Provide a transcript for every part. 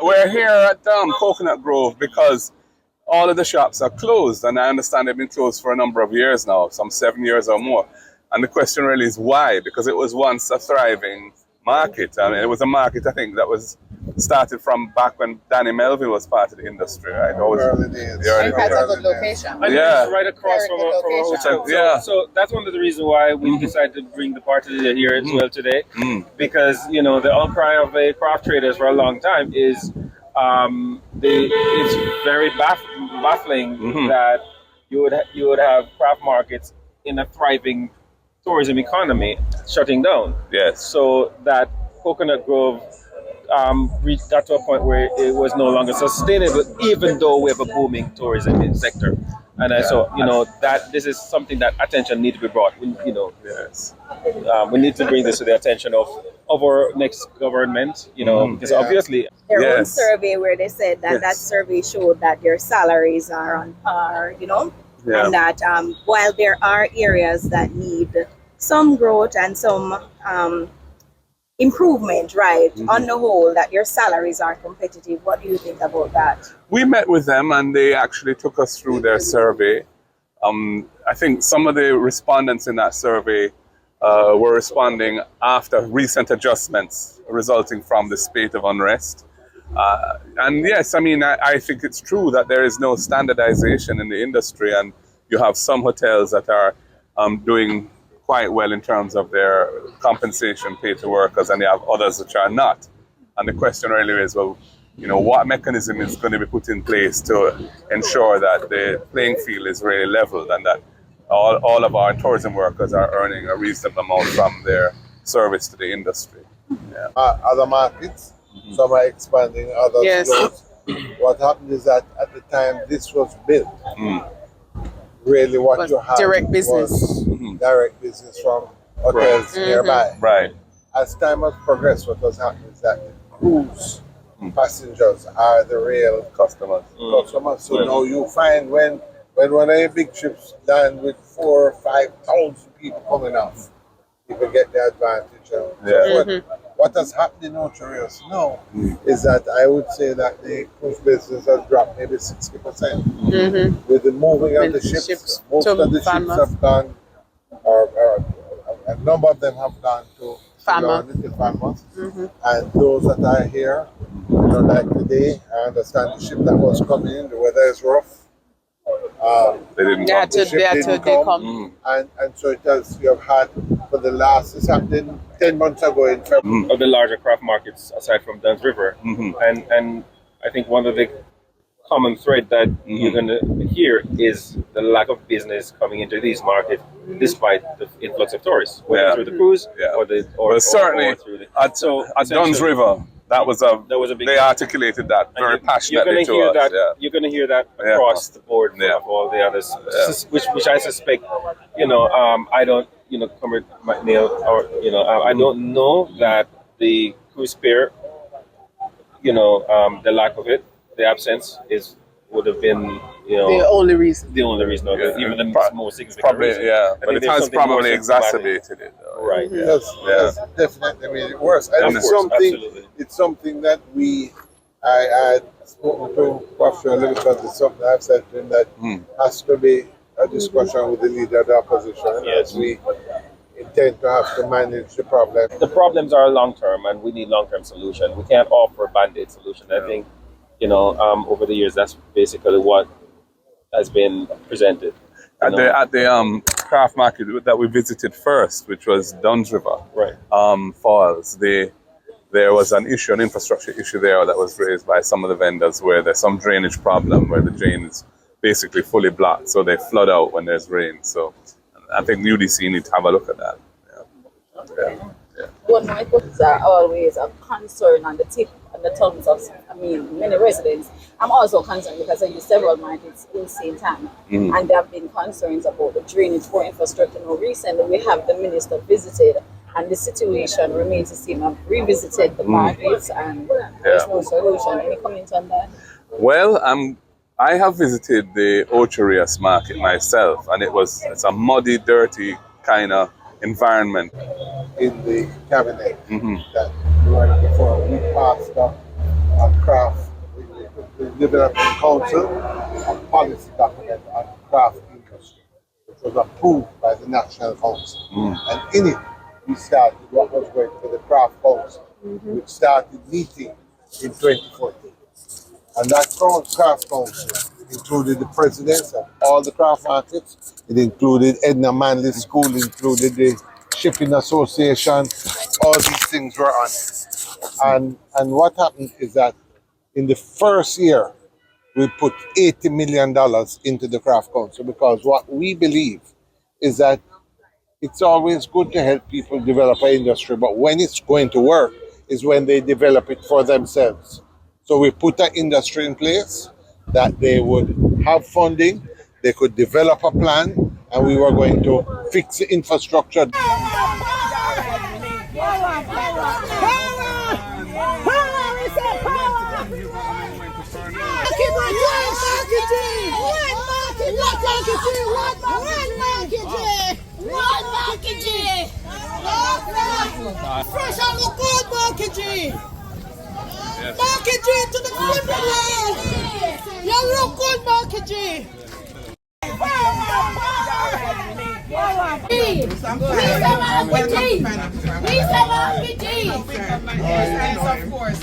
We're here at Coconut Grove because all of the shops are closed, and I understand they've been closed for a number of years now, some 7 years or more. And the question really is why? Because it was once a thriving market. I mean, it was a market, I think, that was started from back when Danny Melville was part of the industry, right? Early days. And that's a good location. And Yeah. it's right across from a hotel. So that's one of the reasons why we decided to bring the party here as well today. Because, you know, the outcry of the craft traders for a long time is it's very baffling that you would have craft markets in a thriving tourism economy shutting down. Yes. So that Coconut Grove got to a point where it was no longer sustainable, even though we have a booming tourism sector. And so, you know, that this is something that attention needs to be brought. You know, Yes. We need to bring this to the attention of our next government. You know, because obviously Their own Yes. survey where they said that that survey showed that their salaries are on par, you know, Yeah. and that while there are areas that need some growth and some improvement, right, on the whole, that your salaries are competitive. What do you think about that? We met with them and they actually took us through their survey. I think some of the respondents in that survey were responding after recent adjustments resulting from the spate of unrest. And yes, I mean, I think it's true that there is no standardization in the industry, and you have some hotels that are doing quite well in terms of their compensation paid to workers, and you have others which are not. And the question really is, well, you know, what mechanism is going to be put in place to ensure that the playing field is really leveled and that all of our tourism workers are earning a reasonable amount from their service to the industry. Yeah. Other markets, some are expanding, others closed. What happened is that at the time this was built, really what you had direct business. was direct business from hotels nearby. Right. As time has progressed, what has happened is that the cruise passengers are the real Customers. customers. So now you find when one of your big ships land with 4,000 or 5,000 people coming off, people get the advantage. So what has happened in Ocherios now is that I would say that the cruise business has dropped maybe 60%. With the moving of the ships, most of the ships have gone, or a number of them have gone to Falmouth. And those that are here, you know, like today, I understand the ship that was coming in, the weather is rough. They didn't They had to come. And so it has, you have had for the last, it's happened 10 months ago in February. of the larger craft markets aside from Dunn's River, and I think one of the common thread that you're going to hear is the lack of business coming into these markets despite the influx of tourists, whether through the cruise or certainly through the at Dunn's River. That was a big. They articulated that very passionately to us. You're going to hear that across the board of all the others, which I suspect, you know, I don't, you know, Comrade McNeil, or you know, I don't know that the cruise pier, you know, the lack of it, the absence would have been, you know, The only reason. even the most significant reason. But it has probably exacerbated it. Though. Right. Yes, definitely made it worse. And it's something that I had spoken to Pastor a little bit, it's something I've said to him that has to be a discussion with the leader of the opposition as we intend to have to manage the problem. The problems are long-term and we need long-term solution. We can't offer a band-aid solution. I think, you know, over the years, that's basically what has been presented. At the craft market that we visited first, which was Dunn's River Falls, there was an infrastructure issue there that was raised by some of the vendors where there's some drainage problem where the drain is basically fully blocked, so they flood out when there's rain. So I think UDC need to have a look at that. But my questions are always a concern on the tongues of, many residents. I'm also concerned because I use several markets in St. Anne, and there have been concerns about the drainage for infrastructure. Now, recently, we have the minister visited, and the situation remains the same. I've revisited the markets, and there's no solution. Any comment on that? Well, I have visited the Ocherias market myself, and it's a muddy, dirty kind of environment. In the cabinet that right before we passed up a craft, the Development Council, a policy document on the craft industry, which was approved by the National Council. And in it, we started what was going to be the Craft Council, which started meeting in 2014. And that Craft Council included the presidents of all the craft markets. It included Edna Manley School, included the Shipping Association. All these things were on it. And what happened is that in the first year, we put $80 million into the Craft Council, because what we believe is that it's always good to help people develop an industry, but when it's going to work is when they develop it for themselves. So we put an industry in place that they would have funding, they could develop a plan, and we were going to fix the infrastructure. Fresh and look good, Market G. Market G to the front. You look good, Market G. Of course.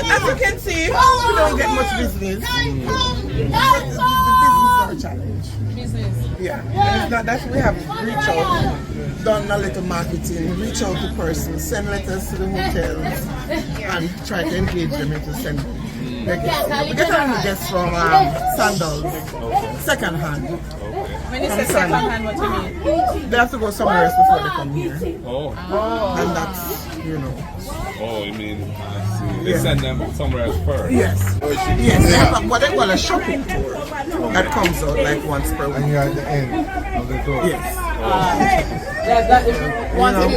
As you can see, we don't get much business. The business is our challenge. Yeah, and it's not that we have reached out, done a little marketing, reach out to persons, send letters to the hotels, and try to engage them into sending their guests. We get a lot of guests from Sandals, second hand. When you say second hand, what do you mean? They have to go somewhere else before they come here. And that's, you know. Oh, you mean, I see. They send them somewhere else first? Yes. Yes, they have what they call a shopping tour that comes out like once per week. And you're at the end of the tour. Yes.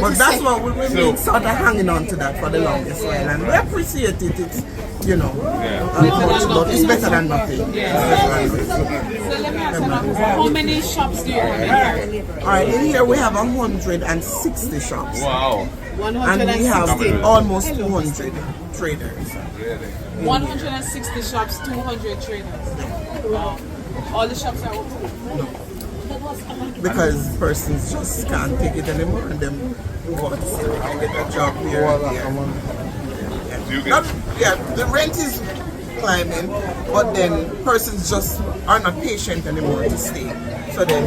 But that's what we've been sort of hanging on to that for the longest while, and we appreciate it. It's, you know, but it's better than nothing. So let me ask you, how many shops do you have in here? Alright, in here we have 160 shops. Wow. And we have almost 200 traders. 160 shops, 200 traders. Wow. All the shops are open? Because persons just can't take it anymore, and them want to get a job here and there. The rent is climbing, but then persons just are not patient anymore to stay. So then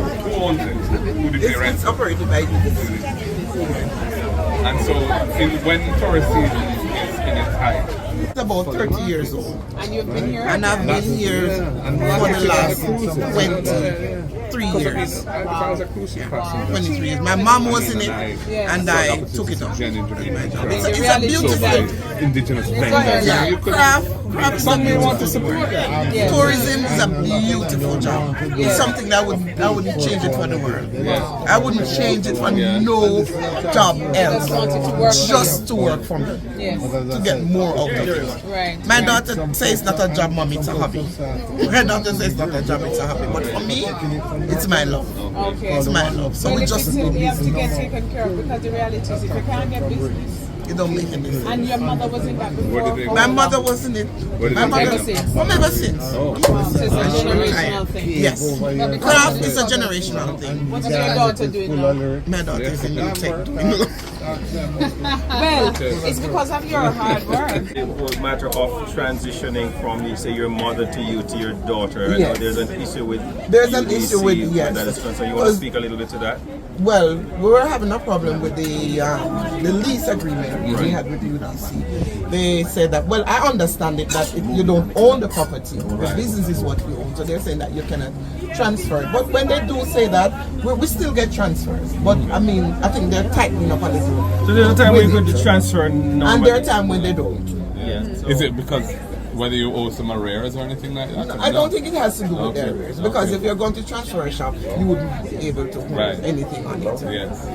it's operated by the And so, when tourist season is in its height? It's about 30 years old. And you've been here? And I've been here for the last 23 years. 23 years. My mom was in it, and I took it up. It's a beautiful indigenous vendors. Craft is something we want to support. Tourism is a beautiful job. It's something that I wouldn't change it for the world. I wouldn't change it for no job else. Just to work for me. To get more out of it. Right. My daughter says it's not a job, mommy, it's a hobby. My daughter says it's not a job, it's a hobby. But for me, it's my love. Okay. It's my love. So we just you have to get taken care of, because the reality is if you can't get business. It don't make any sense. And your mother was in that before? My mother was in it. My mother, ever since? Ever since. So it's a generational thing. Yes. Craft is a generational thing. What's your daughter doing now? My daughter is in the tech. Well, it's because of your hard work. The whole matter of transitioning from, you say, your mother to you to your daughter. Yes. There's an issue with yes. That is concerned. So you want to speak a little bit to that? Well, we were having a problem with the lease agreement we had with UDC. They said that, well, I understand it, that if you don't own the property, the business is what you own. So they're saying that you cannot transfer it. But when they do say that, we still get transfers. But I mean, I think they're tightening up a little. So there's a time when you're going to transfer normally. And there are times when they don't. Yeah. So Is it because whether you owe some arrears or anything like that? I don't think it has to do with the arrears. Because if you're going to transfer a shop, you wouldn't be able to hold anything on it. Yes.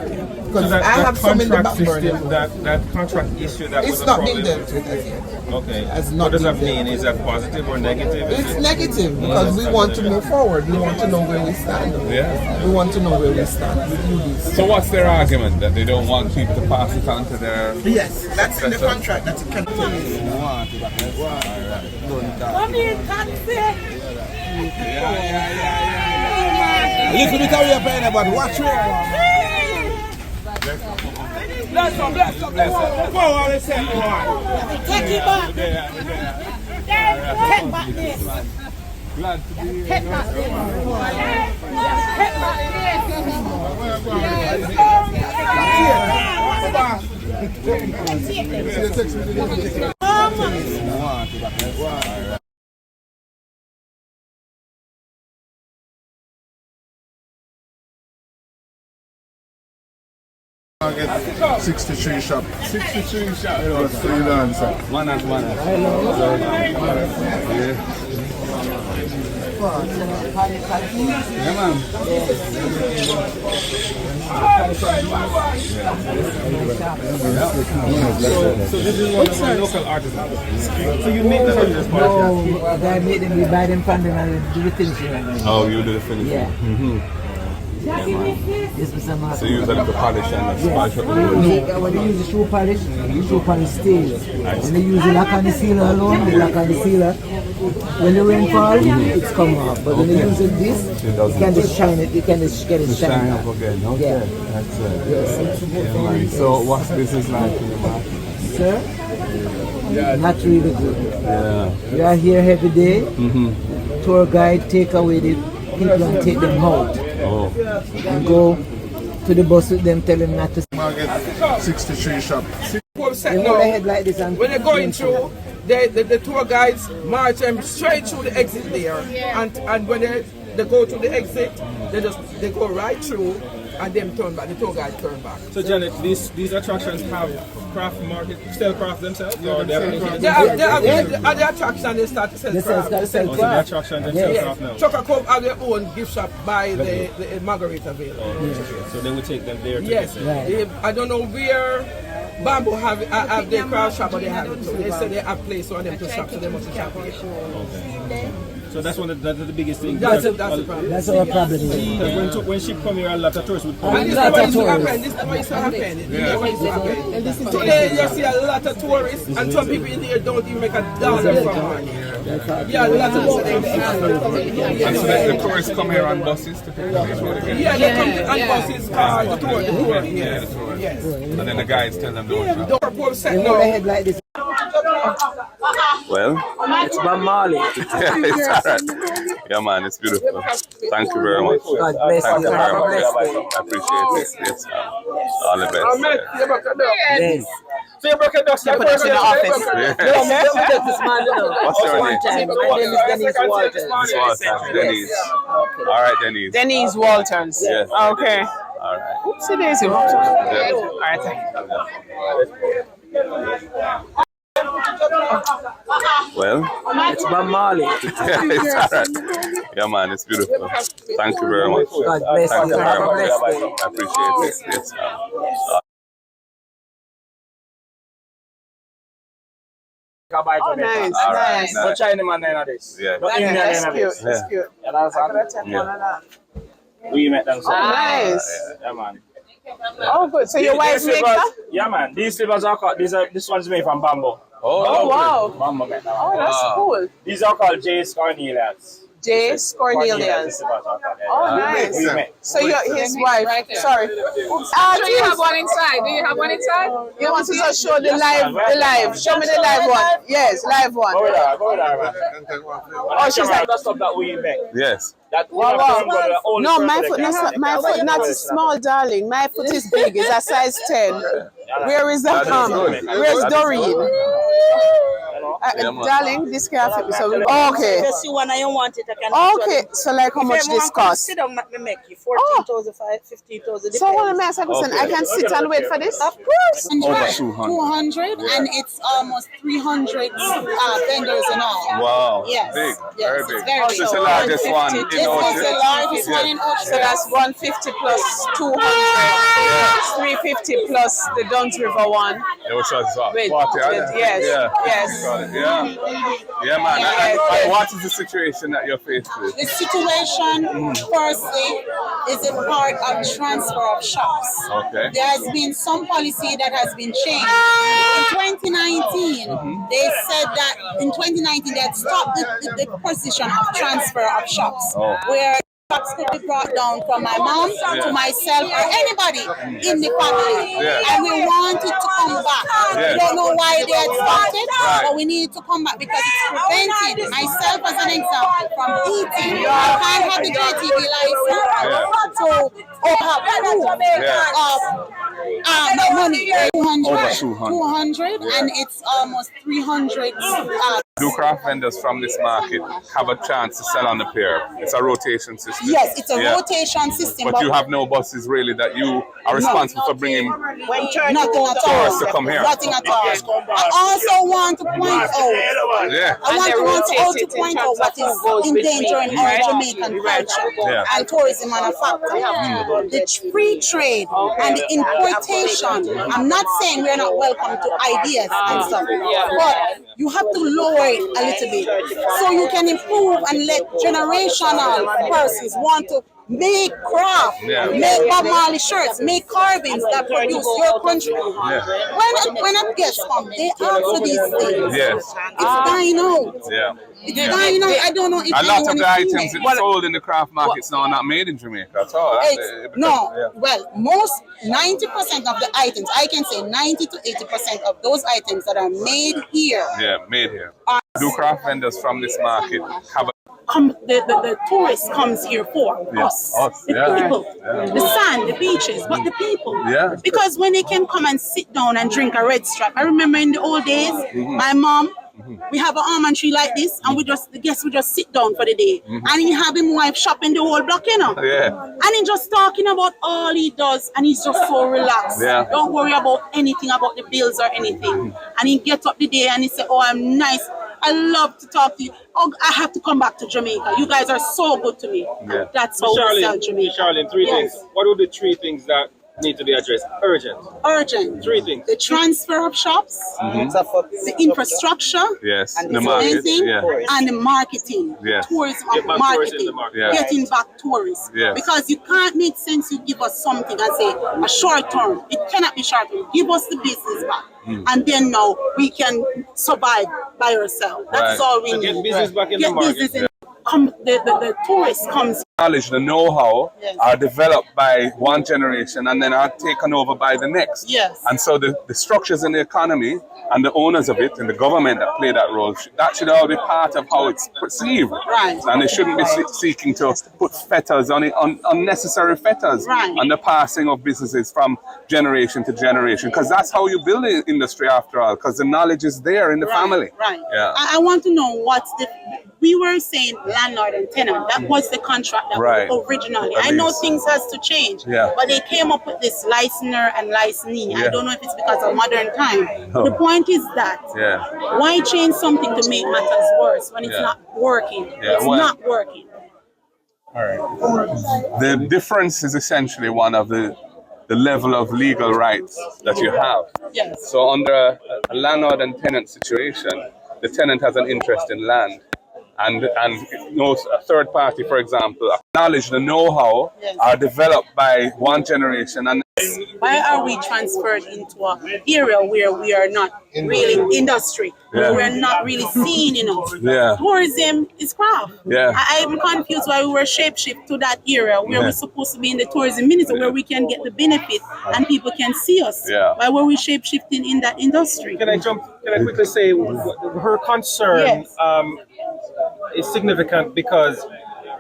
because that, I have some in the back burner. That contract issue that was It's a not problem. been dealt with as yet. Okay. Has What not does that been mean? dealt Is that positive or negative? It's negative because we want to move forward. We want to know where we stand. Yeah. We want to know where we stand with movies. So what's their argument? That they don't want people to pass it on to their... Yes, that's in the contract. That's a contract. Little bit away from anybody, watch where. Bless up. Go on and say more. Take it back. Take back this. Glad to be here. Take back this. Take back this. 63 shop. 63 shot. Freelancer. Manners. Yeah, man. So this is one of my local artisans. So you make them this part? No, I made them, we buy them from them and do the finishing. Oh, you do the finishing? Yeah. This was so you use a little polish and splash up the wood. When they use the shoe polish stays. When they use the lock on the sealer alone, the lock on the sealer, when the rain falls, it's come off. But when they use this, you can just shine it, you can just get it shine up again. Okay, yeah. That's it. Yes. Yeah, man. So what's business like for you, man? Sir? Not really good. Yeah. We are here every day. Tour guide take away the people and take them out. Oh. And go to the bus with them, tell them not to. 63 shop. They hold their head like this and When they're going through, the tour guides march them straight through the exit there, and when they go to the exit, they go right through, and then turn back. The tour guide turn back. So Janet, these attractions have craft market, sell craft themselves? Or They have the attraction. They start to sell craft. the attraction themselves craft now? Chocolate Cove have their own gift shop by the Margarita Vale. So they will take them there to Yes, get I don't know where Bamboo have their craft shop, but they have it too. They say they have place for them to shop, so they must shop here. Okay. So that's that's the biggest thing. That's the problem. That's our problem. When she come here, a lot of tourists would come. And this is what used to happen. This is what used to happen. Today you see a lot of tourists, and some people in here don't even make a dollar from money. Yeah, a lot of tourists. And so the tourists come here on buses to pick them up? Yeah, they come on buses, cars, the tour. Yeah, the tourists. Yes. And then the guides tell them don't shop. Don't poor set They hold their head like this. Well, It's Bob Marley. it's all right. Yeah, man, it's beautiful. Thank you very much. God bless Thank you. you very God much. bless you. I appreciate it. Yes, all the best. Yes. So you broke it down. You put us in the office. Yes. What's your name? My name is Denise Walters. This was Denise. All right, Denise. Denise Walters. Yes. Okay. All right. Oopsie daisy. Yeah. All right, thank you. Well, It's Bob Marley. it's all right. Yeah, man, it's beautiful. Thank you very much. God bless Thank you. you very Have a much. blessed day. I appreciate it. Yes. Oh, nice, All right, nice. nice. Chinaman in this. Yeah. That's cute. That's Yeah. cute. Yeah. We met them. Nice. Yeah, man. Oh, good. So your wife makes that? Yeah, man. These slippers are called. This one's made from bamboo. Oh, wow. Bamboo made that Oh, one. that's cool. These are called Jace Cornelius. Jace Cornelius. Oh, nice. So you're his wife. Sorry. Do you have one inside? Do you have one inside? You want to just show the live. Show me the live one. Yes, live one. Go there, man. Oh, she's like the stuff that we make. Yes. That wow. No, my foot not small, darling. My foot is big. It's a size 10. Where is the Where's Doreen? Yeah, man. Darling, this can fit me. So okay. Just you want and you want it, I can Okay, so like how much this cost? Sit down, me make you 14,000, 15,000. So what am I asking? Okay. I can sit and wait for this? Of course. Over 200. 200 and it's almost 300 vendors and all. Wow. Yes. Big. Yes, Very it's big. very This is the big. largest one in This is the Orchard. largest one in Orchard. So that's 150 plus 200. 350 plus the Duns River one. Yeah, which was what? With- 40, with- yes, yes. Got it. Yeah. Yeah, man. Yes, And yes. what is the situation that you're faced with? The situation, firstly, is a part of transfer of shops. Okay. There has been some policy that has been changed. In 2019, they said that in 2019 they had stopped the position of transfer of shops, where shops could be brought down from my mom to myself or anybody in the family. And we want it to come back. We don't know why they had stopped it, but we need it to come back because it's preventing myself as an example from eating. I can't have the JTV license to have proof of my money. 200 and it's almost 300. Do craft vendors from this market have a chance to sell on the pier? It's a rotation system. Yes, it's a rotation system. But you have no buses really that you are responsible for bringing nothing at all. tourists to come here. Nothing at all. I also want to point out. Yeah. I want to point out what is endangering our Jamaican culture and tourism manufacturing. The free trade and the importation. I'm not saying we're not welcome to ideas and stuff, but you have to lower it a little bit so you can improve and let generational persons want to make craft, make Bob Marley shirts, make carvings that produce your country. When a guest comes, they ask for these things. Yes. It's dying out. Yeah. It's dying out. I don't know if a lot of the items it. that sold in the craft markets now are not made in Jamaica at all. Well, most 90% of the items, I can say 90 to 80% of those items that are made here. Yeah, made here. Do craft vendors from this market have a the tourist comes here for us, the people, the sand, the beaches, but the people. Because when they can come and sit down and drink a red stripe, I remember in the old days, my mom, we have an almond tree like this, and the guests would just sit down for the day, and he have him wife shopping the whole block, you know. And he just talking about all he does, and he's just so relaxed. Don't worry about anything about the bills or anything. And he gets up the day and he say, "Oh, I'm nice. I love to talk to you. Oh, I have to come back to Jamaica. You guys are so good to me." That's how we sell Jamaica. Charlene, three things. What would be three things that need to be addressed? Urgent. Three things. The transfer of shops, the infrastructure, and the market, and the marketing, tourism marketing, getting back tourists. Because you can't make sense you give us something and say a short term. It cannot be short term. Give us the business back. And then now we can survive by ourselves. That's all we need. Get business back in the market. The tourist comes. Knowledge, the know-how are developed by one generation and then are taken over by the next. And so the structures in the economy and the owners of it and the government that play that role, that should all be part of how it's perceived. And they shouldn't be seeking to put fetters on it, unnecessary fetters on the passing of businesses from generation to generation, because that's how you build the industry after all, because the knowledge is there in the family. I want to know what's the... We were saying landlord and tenant. That was the contract that was originally. I know things has to change, but they came up with this licener and licensee. I don't know if it's because of modern time. The point is that why change something to make matters worse when it's not working? It's not working. All right. The difference is essentially one of the level of legal rights that you have. So under a landlord and tenant situation, the tenant has an interest in land. And a third party, for example, acknowledge the know-how are developed by one generation. And why are we transferred into an area where we are not really industry, where we're not really seen enough? Tourism is craft. I'm confused why we were shapeshift to that area where we're supposed to be in the tourism ministry, where we can get the benefit and people can see us. Why were we shapeshifting in that industry? Can I quickly say her concern is significant because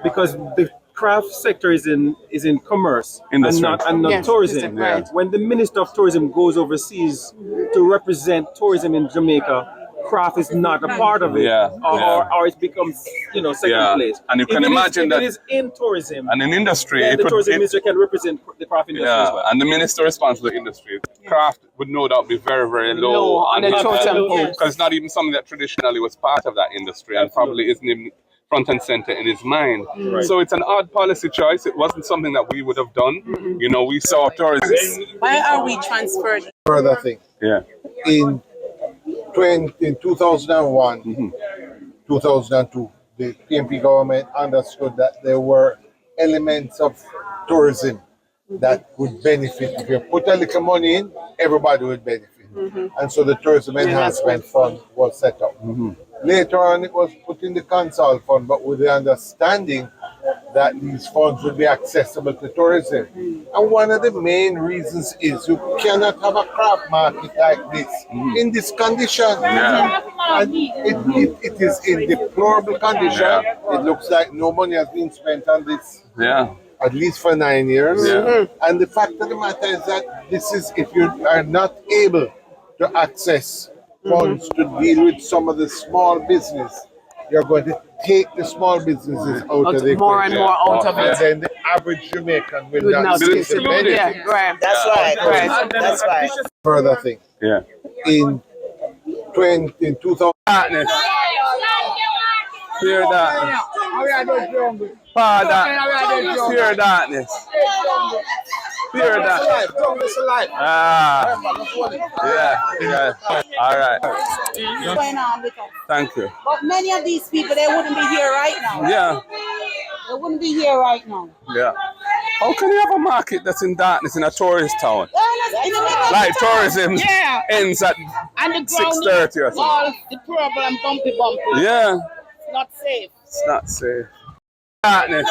the craft sector is in commerce and not tourism. When the Minister of Tourism goes overseas to represent tourism in Jamaica, craft is not a part of it, or it becomes second place. And you can If imagine that it is in tourism and in industry, then the tourism industry can represent the craft industry as well. and the minister responsible for the industry, craft would no doubt be very, very low on the totem pole. because it's not even something that traditionally was part of that industry and probably isn't even front and center in his mind. Right. So it's an odd policy choice. It wasn't something that we would have done. You know, we saw tourism. Why are we transferred? Further thing. Yeah. In 2001, 2002, the PMP government understood that there were elements of tourism that would benefit. If you put a little money in, everybody would benefit. And so the Tourism Enhancement Fund was set up. Later on, it was put in the Consol Fund, but with the understanding that these funds would be accessible to tourism. And one of the main reasons is you cannot have a craft market like this in this condition. And it is in deplorable condition. It looks like no money has been spent on this. At least for 9 years. And the fact of the matter is that this is, if you are not able to access funds to deal with some of the small business, you're going to take the small businesses out of the more and more out of it. And then the average Jamaican will not see the benefit. Right. That's right. That's right. Further thing. In 2000. Darkness. Fear darkness. Father. Fear darkness. Fear darkness. Yeah. All right. What's going on with us? Thank you. But many of these people, they wouldn't be here right now. Yeah. They wouldn't be here right now. Yeah. How can you have a market that's in darkness in a tourist town? In the middle of Like the town. tourism ends at And the ground 6:30 or is something. all deplorable and bumpy. Yeah. It's not safe. It's not safe. Darkness.